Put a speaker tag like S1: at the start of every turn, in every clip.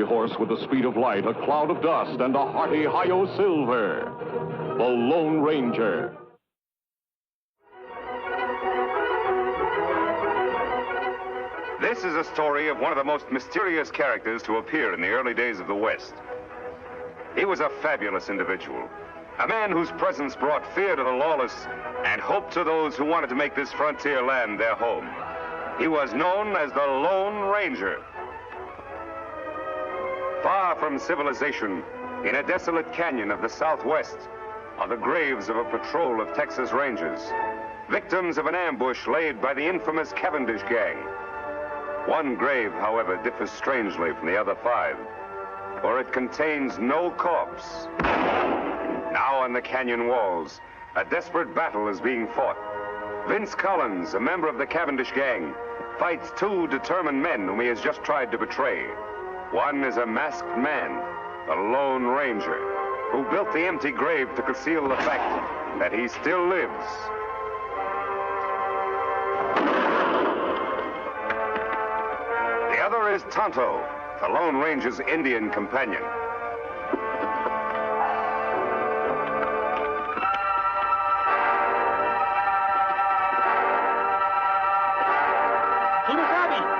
S1: cavalry horse with the speed of light, a cloud of dust, and a hearty hi-yo silver. The Lone Ranger.
S2: This is a story of one of the most mysterious characters to appear in the early days of the West. He was a fabulous individual, a man whose presence brought fear to the lawless and hope to those who wanted to make this frontier land their home. He was known as the Lone Ranger. Far from civilization, in a desolate canyon of the Southwest, are the graves of a patrol of Texas Rangers, victims of an ambush laid by the infamous Cavendish gang. One grave, however, differs strangely from the other 5, for it contains no corpse. Now on the canyon walls, a desperate battle is being fought. Vince Collins, a member of the Cavendish gang, fights 2 determined men whom he has just tried to betray. One is a masked man, the Lone Ranger, who built the empty grave to conceal the fact that he still lives. The other is Tonto, the Lone Ranger's Indian companion.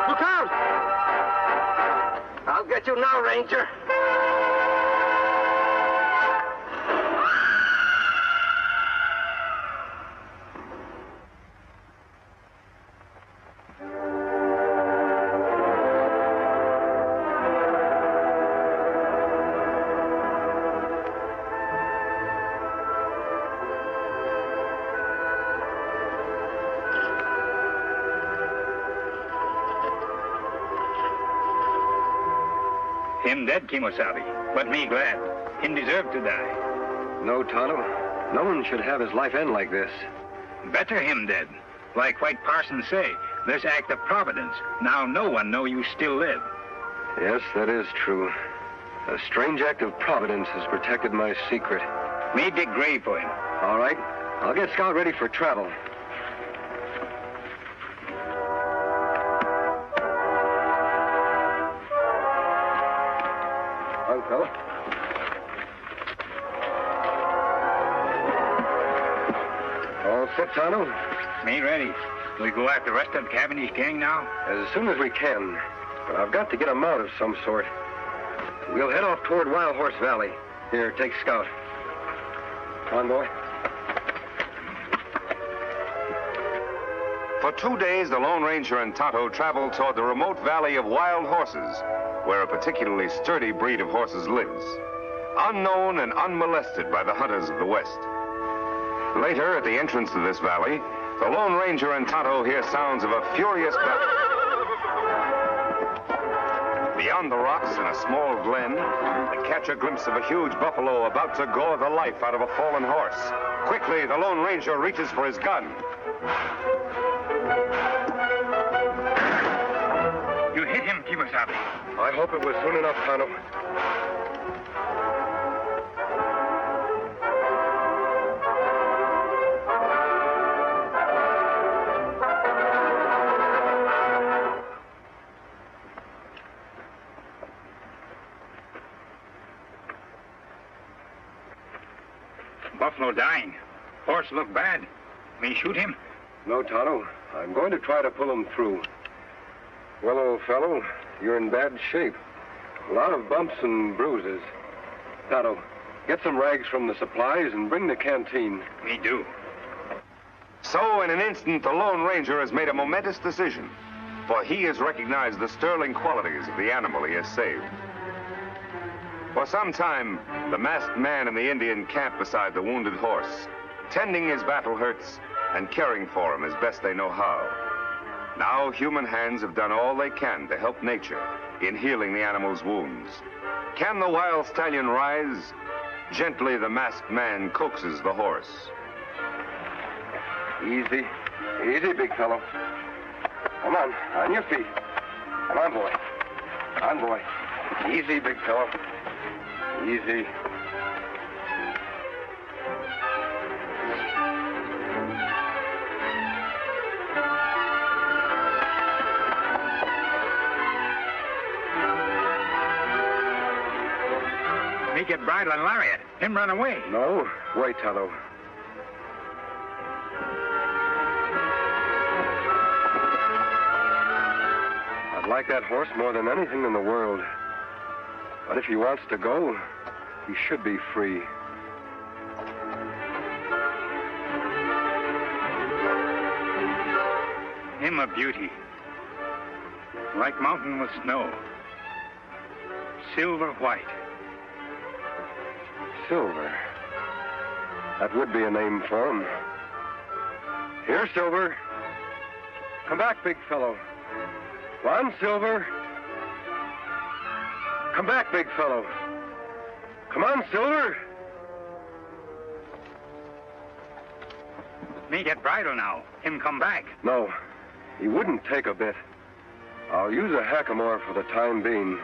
S3: Look out! I'll get you now, Ranger.
S4: Him dead, Kimosabe, but me glad. Him deserve to die.
S5: No, Tonto. No one should have his life end like this.
S4: Better him dead. Like White Parson say, this act of providence. Now no one know you still live.
S5: Yes, that is true. A strange act of providence has protected my secret.
S4: Me dig grave for him.
S5: All right. I'll get Scout ready for travel. Fella. All set, Tonto?
S4: Me ready. We go after the rest of the Cavendish gang now?
S5: As soon as we can. But I've got to get a mount of some sort. We'll head off toward Wild Horse Valley. Here, take Scout. Come on, boy.
S2: For 2 days, the Lone Ranger and Tonto traveled toward the remote valley of Wild Horses, where a particularly sturdy breed of horses lives, unknown and unmolested by the hunters of the West. Later, at the entrance to this valley, the Lone Ranger and Tonto hear sounds of a furious battle. Beyond the rocks, in a small glen, they catch a glimpse of a huge buffalo about to gore the life out of a fallen horse. Quickly, the Lone Ranger reaches for his gun.
S4: You hit him, Kimosabe.
S5: I hope it was soon enough, Tonto.
S4: Buffalo dying. Horse look bad. Me shoot him?
S5: No, Tonto. I'm going to try to pull him through. Well, old fellow, you're in bad shape. A lot of bumps and bruises. Tonto, get some rags from the supplies and bring the canteen.
S4: Me do.
S2: So, in an instant, the Lone Ranger has made a momentous decision, for he has recognized the sterling qualities of the animal he has saved. For some time, the masked man in the Indian camp beside the wounded horse, tending his battle hurts and caring for him as best they know how. Now, human hands have done all they can to help nature in healing the animal's wounds. Can the wild stallion rise? Gently, the masked man coaxes the horse.
S5: Easy. Easy, big fellow. Come on your feet. Come on, boy. Come on, boy. Easy, big fellow. Easy.
S4: get bridle and lariat. Him run away.
S5: No, wait, Tonto. I'd like that horse more than anything in the world. But if he wants to go, he should be free.
S4: Him a beauty. Like mountain with snow. Silver white.
S5: Silver. That would be a name for him. Here, Silver. Come back, big fellow. Come on, Silver. Come back, big fellow. Come on, Silver.
S4: Me get bridle now. Him come back.
S5: No, he wouldn't take a bit. I'll use a hackamore for the time being.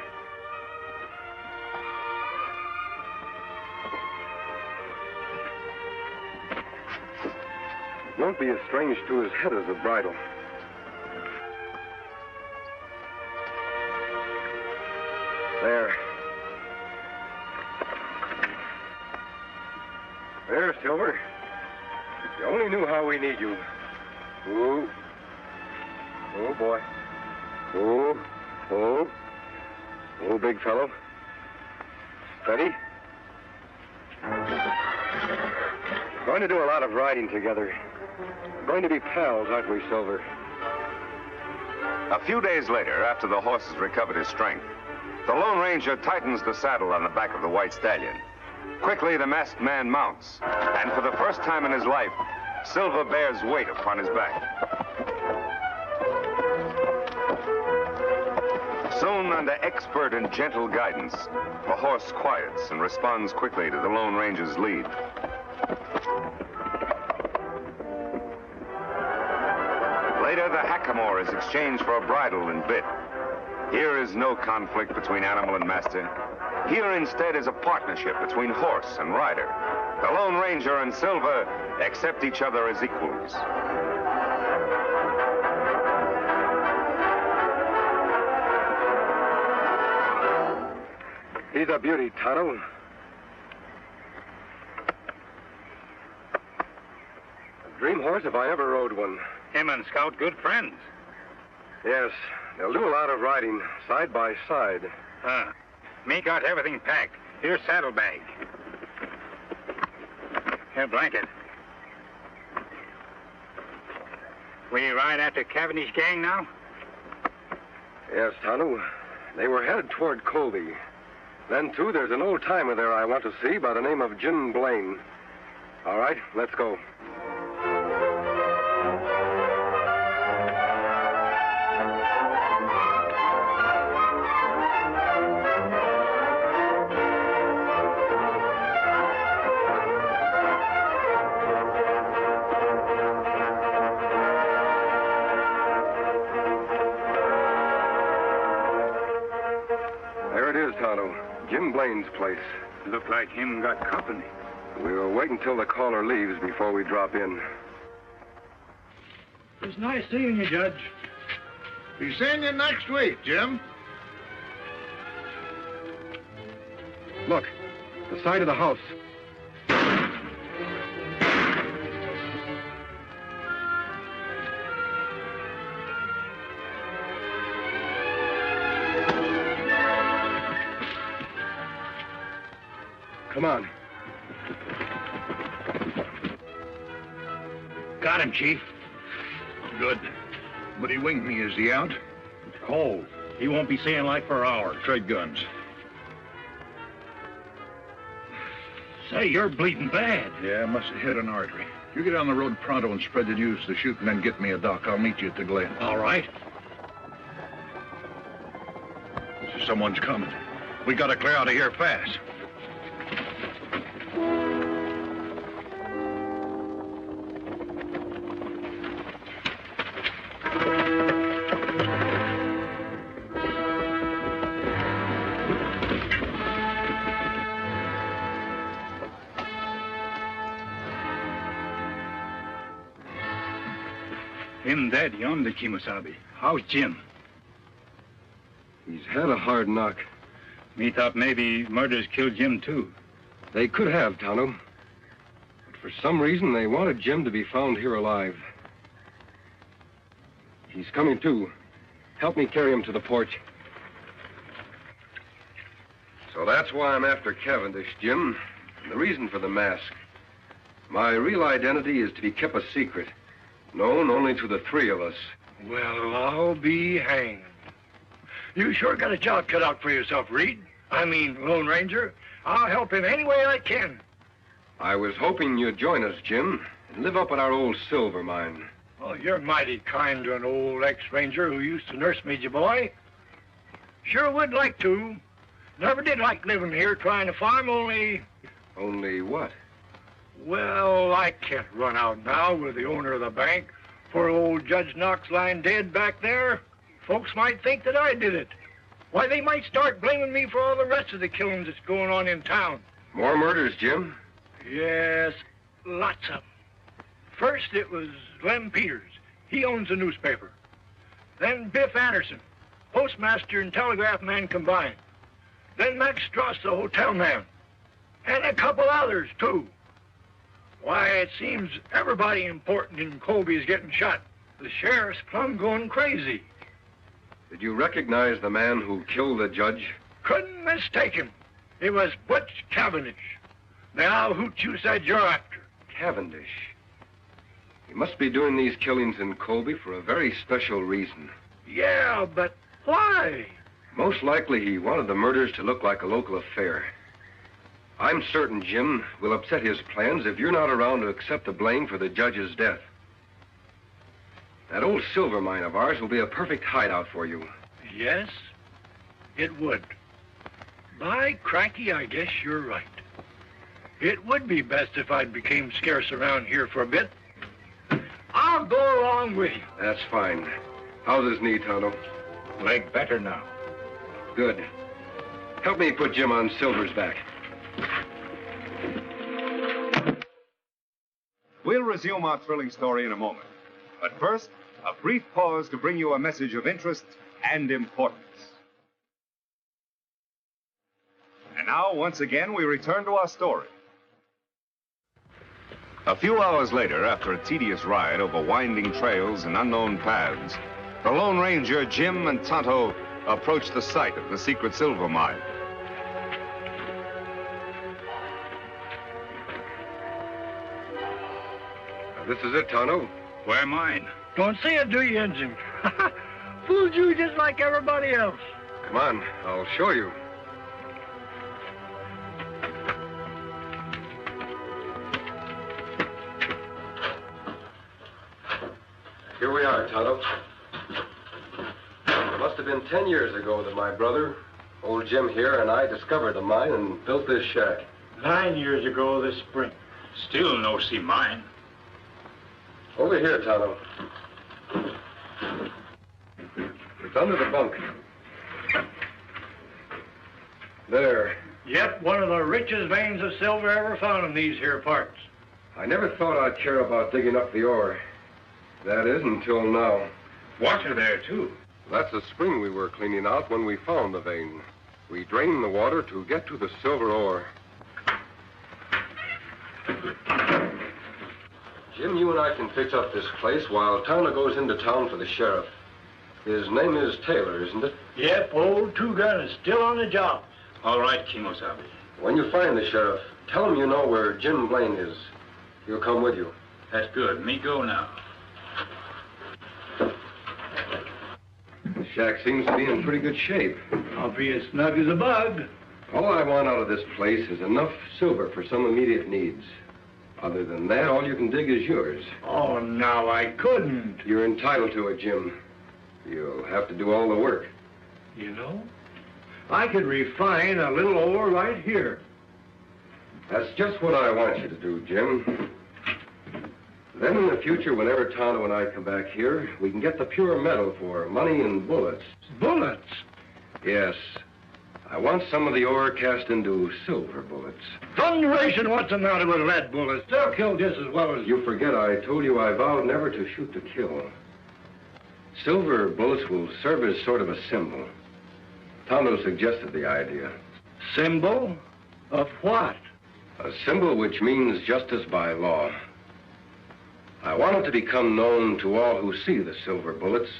S5: Won't be as strange to his head as a bridle. There. There, Silver. You only knew how we need you. Ooh. Oh, boy. Oh. Oh. Oh, big fellow. Steady. Going to do a lot of riding together. Going to be pals, aren't we, Silver?
S2: A few days later, after the horse has recovered his strength, the Lone Ranger tightens the saddle on the back of the white stallion. Quickly, the masked man mounts, and for the first time in his life, Silver bears weight upon his back. Soon, under expert and gentle guidance, the horse quiets and responds quickly to the Lone Ranger's lead. Later, the hackamore is exchanged for a bridle and bit. Here is no conflict between animal and master. Here instead is a partnership between horse and rider. The Lone Ranger and Silver accept each other as equals.
S5: He's a beauty, Tonto. A dream horse if I ever rode one.
S4: Him and Scout good friends.
S5: Yes, they'll do a lot of riding, side by side.
S4: Me got everything packed. Here's saddlebag. Here, blanket. We ride after Cavendish gang now?
S5: Yes, Tonto. They were headed toward Colby. Then, too, there's an old-timer there I want to see by the name of Jim Blaine. All right, let's go. There it is, Tonto. Jim Blaine's place.
S4: Look like him got company.
S5: We will wait until the caller leaves before we drop in.
S6: It's nice seeing you, Judge.
S7: Be seeing you next week, Jim.
S5: Look, the side of the house. Come on.
S6: Got him, Chief.
S7: Good. But he winged me. Is he out?
S6: It's cold. He won't be seeing light for hours.
S7: Trade guns.
S6: Say, you're bleeding bad.
S7: Yeah, must have hit an artery. You get on the road pronto and spread the news to the shoot and then get me a doc. I'll meet you at the Glen.
S6: All right.
S7: Someone's coming. We gotta clear out of here fast.
S4: Him dead yonder, Kimosabe. How's Jim?
S5: He's had a hard knock.
S4: Me thought maybe murders killed Jim, too.
S5: They could have, Tonto. But for some reason, they wanted Jim to be found here alive. He's coming to. Help me carry him to the porch. So that's why I'm after Cavendish, Jim. And the reason for the mask. My real identity is to be kept a secret, known only to the three of us.
S6: Well, I'll be hanged. You sure got a job cut out for yourself, Reed. I mean, Lone Ranger. I'll help in any way I can.
S5: I was hoping you'd join us, Jim, and live up at our old silver mine.
S6: Oh, you're mighty kind to an old ex-ranger who used to nurse me, boy. Sure would like to. Never did like living here trying to farm, only...
S5: Only what?
S6: Well, I can't run out now with the owner of the bank. Poor old Judge Knox lying dead back there. Folks might think that I did it. Why, they might start blaming me for all the rest of the killings that's going on in town.
S5: More murders, Jim?
S6: Yes, lots of them. First, it was Lem Peters. He owns a newspaper. Then Biff Anderson, postmaster and telegraph man combined. Then Max Strauss, the hotel man. And a couple others, too. Why, it seems everybody important in Colby is getting shot. The sheriff's plumb going crazy.
S5: Did you recognize the man who killed the judge?
S6: Couldn't mistake him. It was Butch Cavendish. Now, who you said you're after?
S5: Cavendish. He must be doing these killings in Colby for a very special reason.
S6: Yeah, but why?
S5: Most likely he wanted the murders to look like a local affair. I'm certain, Jim, we'll upset his plans if you're not around to accept the blame for the judge's death. That old silver mine of ours will be a perfect hideout for you.
S6: Yes, it would. By cranky, I guess you're right. It would be best if I became scarce around here for a bit. I'll go along with you.
S5: That's fine. How's his knee, Tonto?
S4: Leg better now.
S5: Good. Help me put Jim on Silver's back.
S2: We'll resume our thrilling story in a moment. But first, a brief pause to bring you a message of interest and importance. And now, once again, we return to our story. A few hours later, after a tedious ride over winding trails and unknown paths, the Lone Ranger, Jim, and Tonto approached the site of the secret silver mine.
S5: This is it, Tonto.
S4: Where mine?
S6: Don't say it, do you, Injun? Fooled you just like everybody else.
S5: Come on, I'll show you. Here we are, Tonto. It must have been 10 years ago that my brother, old Jim here, and I discovered the mine and built this shack.
S6: 9 years ago this spring.
S4: Still no see mine.
S5: Over here, Tonto. It's under the bunk. There.
S6: Yep, one of the richest veins of silver ever found in these here parts.
S5: I never thought I'd care about digging up the ore. That is, until now.
S4: Water there, too.
S5: That's the spring we were cleaning out when we found the vein. We drained the water to get to the silver ore. Jim, you and I can fix up this place while Tonto goes into town for the sheriff. His name is Taylor, isn't it?
S6: Yep, old Two-Gun is still on the job.
S4: All right, Kimosabe.
S5: When you find the sheriff, tell him you know where Jim Blaine is. He'll come with you.
S4: That's good. Me go now.
S5: The shack seems to be in pretty good shape.
S6: I'll be as snug as a bug.
S5: All I want out of this place is enough silver for some immediate needs. Other than that, all you can dig is yours.
S6: Oh, now I couldn't.
S5: You're entitled to it, Jim. You'll have to do all the work.
S6: You know, I could refine a little ore right here.
S5: That's just what I want you to do, Jim. Then in the future, whenever Tonto and I come back here, we can get the pure metal for money and bullets.
S6: Bullets?
S5: Yes. I want some of the ore cast into silver bullets.
S6: Thunderation, what's the matter with lead bullets? They'll kill just as well as you.
S5: You forget I told you I vowed never to shoot to kill. Silver bullets will serve as sort of a symbol. Tonto suggested the idea.
S6: Symbol of what?
S5: A symbol which means justice by law. I want it to become known to all who see the silver bullets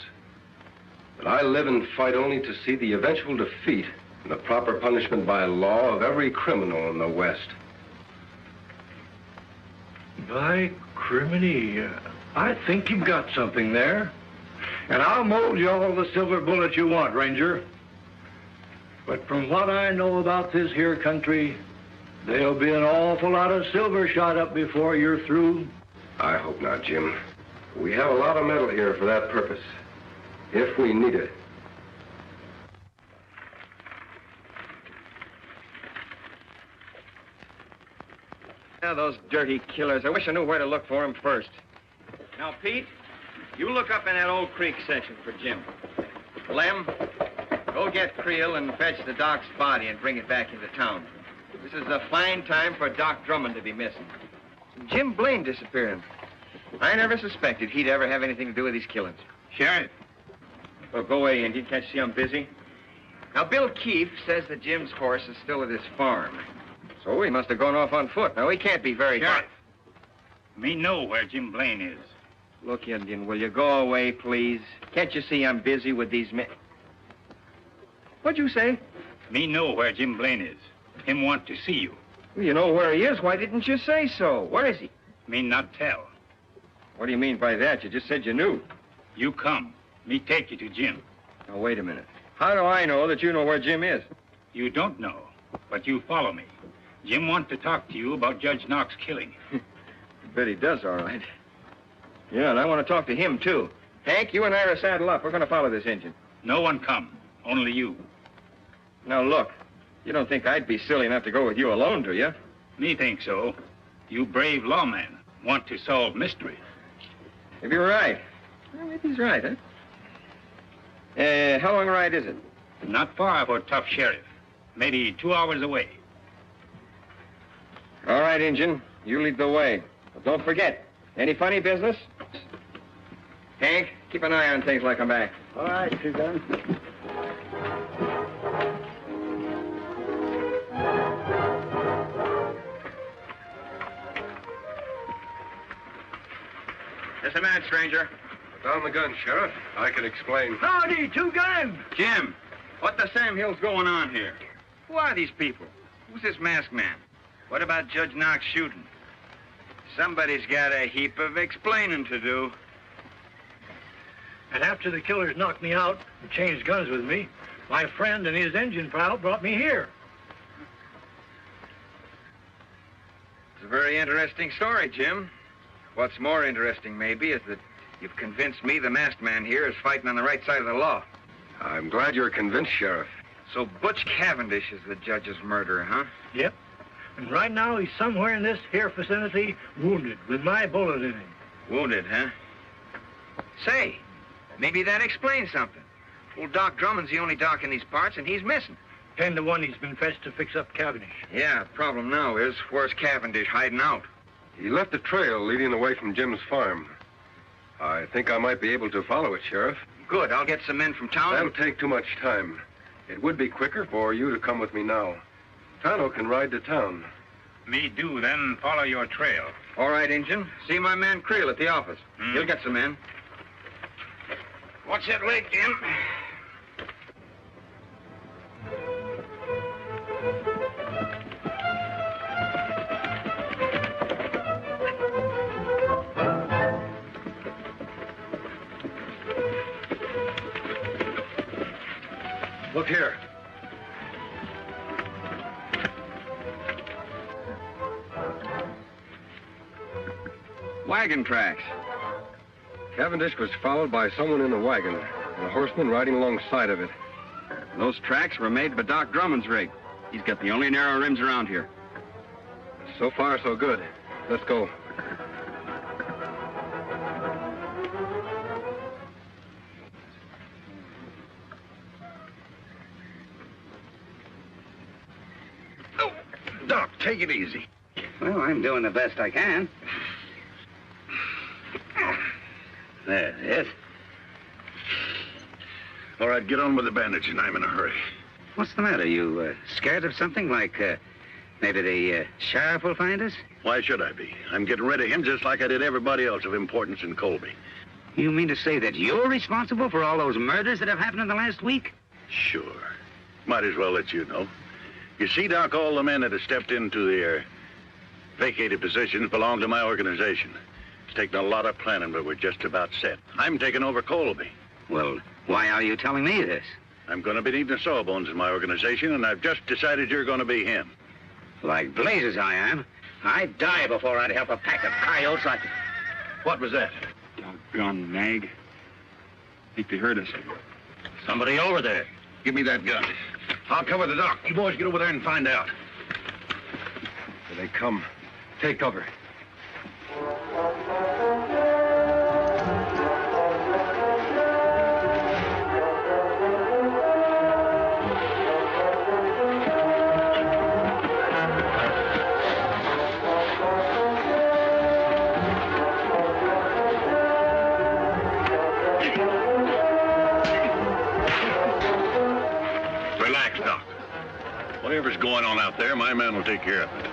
S5: that I live and fight only to see the eventual defeat and the proper punishment by law of every criminal in the West.
S6: By criminy, I think you've got something there. And I'll mold you all the silver bullets you want, Ranger. But from what I know about this here country, there'll be an awful lot of silver shot up before you're through.
S5: I hope not, Jim. We have a lot of metal here for that purpose, if we need it.
S3: Now, those dirty killers. I wish I knew where to look for them first. Now, Pete, you look up in that old creek section for Jim. Lem, go get Creel and fetch the Doc's body and bring it back into town. This is a fine time for Doc Drummond to be missing. Jim Blaine disappearing. I never suspected he'd ever have anything to do with these killings.
S4: Sheriff.
S3: Well, go away, Indy. Can't you see I'm busy? Now, Bill Keefe says that Jim's horse is still at his farm. So he must have gone off on foot. Now, he can't be very far.
S4: Sheriff. Me know where Jim Blaine is.
S3: Look, Indian, will you go away, please? Can't you see I'm busy with these men? What'd you say?
S4: Me know where Jim Blaine is. Him want to see you.
S3: Well, you know where he is. Why didn't you say so? Where is he?
S4: Me not tell.
S3: What do you mean by that? You just said you knew.
S4: You come. Me take you to Jim.
S3: Now, wait a minute. How do I know that you know where Jim is?
S4: You don't know, but you follow me. Jim want to talk to you about Judge Knox killing.
S3: I bet he does, all right. Yeah, and I want to talk to him, too. Hank, you and Ira saddle up. We're going to follow this engine.
S4: No one come. Only you.
S3: Now, look. You don't think I'd be silly enough to go with you alone, do you?
S4: Me think so. You brave lawman want to solve mystery.
S3: Maybe you're right. Well, maybe he's right, huh? How long a ride is it?
S4: Not far for tough sheriff. Maybe 2 hours away.
S3: All right, Injun. You lead the way. But don't forget, any funny business? Hank, keep an eye on things like I'm back.
S6: All right, Two Gun.
S3: Just a minute, stranger.
S5: Put down the gun, Sheriff. I can explain.
S6: Howdy, Two Gun.
S4: Jim, what the Sam Hill's going on here?
S3: Who are these people? Who's this masked man? What about Judge Knox shooting? Somebody's got a heap of explaining to do.
S6: And after the killers knocked me out and changed guns with me, my friend and his engine pal brought me here.
S3: It's a very interesting story, Jim. What's more interesting, maybe, is that you've convinced me the masked man here is fighting on the right side of the law.
S5: I'm glad you're convinced, Sheriff.
S3: So Butch Cavendish is the judge's murderer, huh?
S6: Yep. And right now he's somewhere in this here vicinity, wounded, with my bullet in him.
S3: Wounded, huh? Say, maybe that explains something. Old Doc Drummond's the only doc in these parts, and he's missing.
S6: 10 to 1 he's been fetched to fix up Cavendish.
S3: Yeah, problem now is, where's Cavendish hiding out?
S5: He left a trail leading away from Jim's farm. I think I might be able to follow it, Sheriff.
S3: Good, I'll get some men from town.
S5: That'll take too much time. It would be quicker for you to come with me now. Tonto can ride to town.
S4: Me do, then follow your trail.
S3: All right, Injun. See my man Creel at the office. He'll get some men.
S4: Watch that leg, Jim.
S6: Look here.
S3: Wagon tracks.
S5: Cavendish was followed by someone in a wagon, and a horseman riding alongside of it.
S3: Those tracks were made by Doc Drummond's rig. He's got the only narrow rims around here.
S5: So far, so good. Let's go.
S7: Oh, Doc, take it easy.
S4: Well, I'm doing the best I can. That's it.
S7: All right, get on with the bandaging. I'm in a hurry.
S4: What's the matter? You scared of something like Maybe the sheriff will find us?
S7: Why should I be? I'm getting rid of him just like I did everybody else of importance in Colby.
S4: You mean to say that you're responsible for all those murders that have happened in the last week?
S7: Sure. Might as well let you know. You see, Doc, all the men that have stepped into their vacated positions belong to my organization. It's taken a lot of planning, but we're just about set. I'm taking over Colby.
S4: Well, why are you telling me this?
S7: I'm going to be needing a sawbones in my organization, and I've just decided you're going to be him.
S4: Like blazes I am. I'd die before I'd help a pack of coyotes like...
S7: What was that?
S3: Doggone nag. Think they heard us.
S7: Somebody over there. Give me that gun. I'll cover the dock. You boys get over there and find out.
S5: Here they come. Take cover.
S7: Relax, Doc. Whatever's going on out there, my man will take care of it.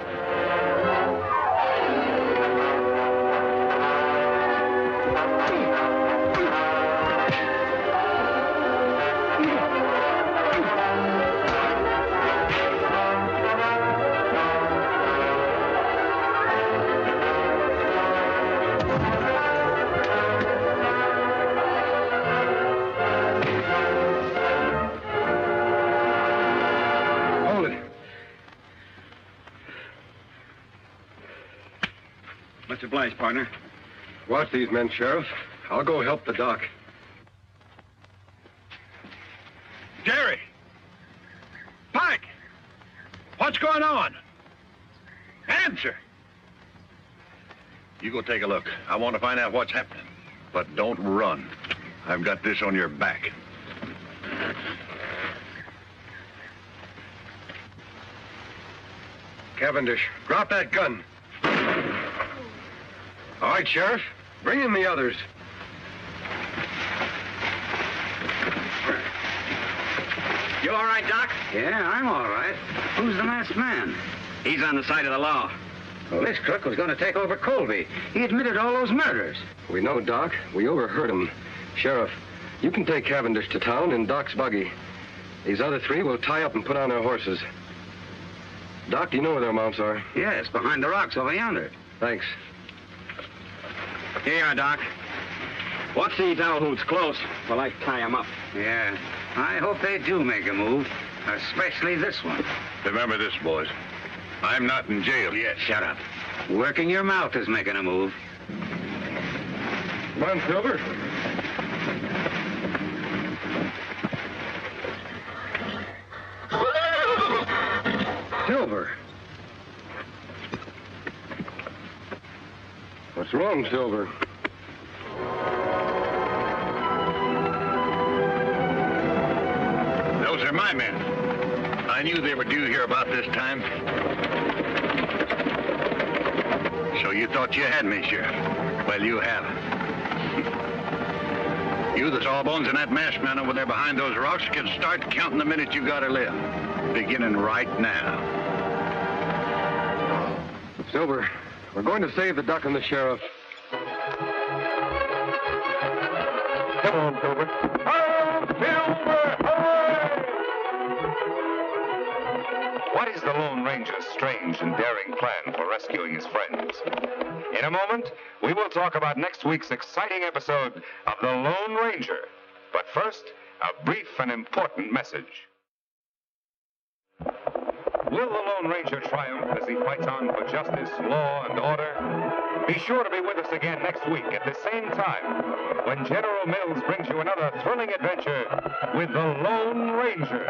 S3: Much obliged, partner.
S5: Watch these men, Sheriff. I'll go help the doc.
S6: Jerry! Pike! What's going on? Answer!
S7: You go take a look. I want to find out what's happening. But don't run. I've got this on your back.
S5: Cavendish, drop that gun. All right, Sheriff. Bring in the others.
S3: You all right, Doc?
S4: Yeah, I'm all right. Who's the masked man?
S3: He's on the side of the law.
S4: Well, this crook was going to take over Colby. He admitted all those murders.
S5: We know, Doc. We overheard him. Sheriff, you can take Cavendish to town in Doc's buggy. These other three will tie up and put on their horses. Doc, do you know where their mounts are?
S4: Yes, behind the rocks over yonder.
S5: Thanks.
S3: Here you are, Doc. Watch these owl hoots close while I tie them up.
S4: Yeah, I hope they do make a move, especially this one.
S7: Remember this, boys. I'm not in jail yet.
S4: Shut up. Working your mouth is making a move.
S5: Come on, Silver. Silver. What's wrong, Silver?
S7: Those are my men. I knew they were due here about this time. So you thought you had me, Sheriff. Well, you haven't. You, the sawbones, and that masked man over there behind those rocks can start counting the minutes you gotta live. Beginning right now.
S5: Silver, we're going to save the duck and the sheriff. Come on, Silver.
S2: Oh, Silver! Hooray! What is the Lone Ranger's strange and daring plan for rescuing his friends? In a moment, we will talk about next week's exciting episode of The Lone Ranger. But first, a brief and important message. Will the Lone Ranger triumph as he fights on for justice, law, and order? Be sure to be with us again next week at the same time when General Mills brings you another thrilling adventure with the Lone Ranger.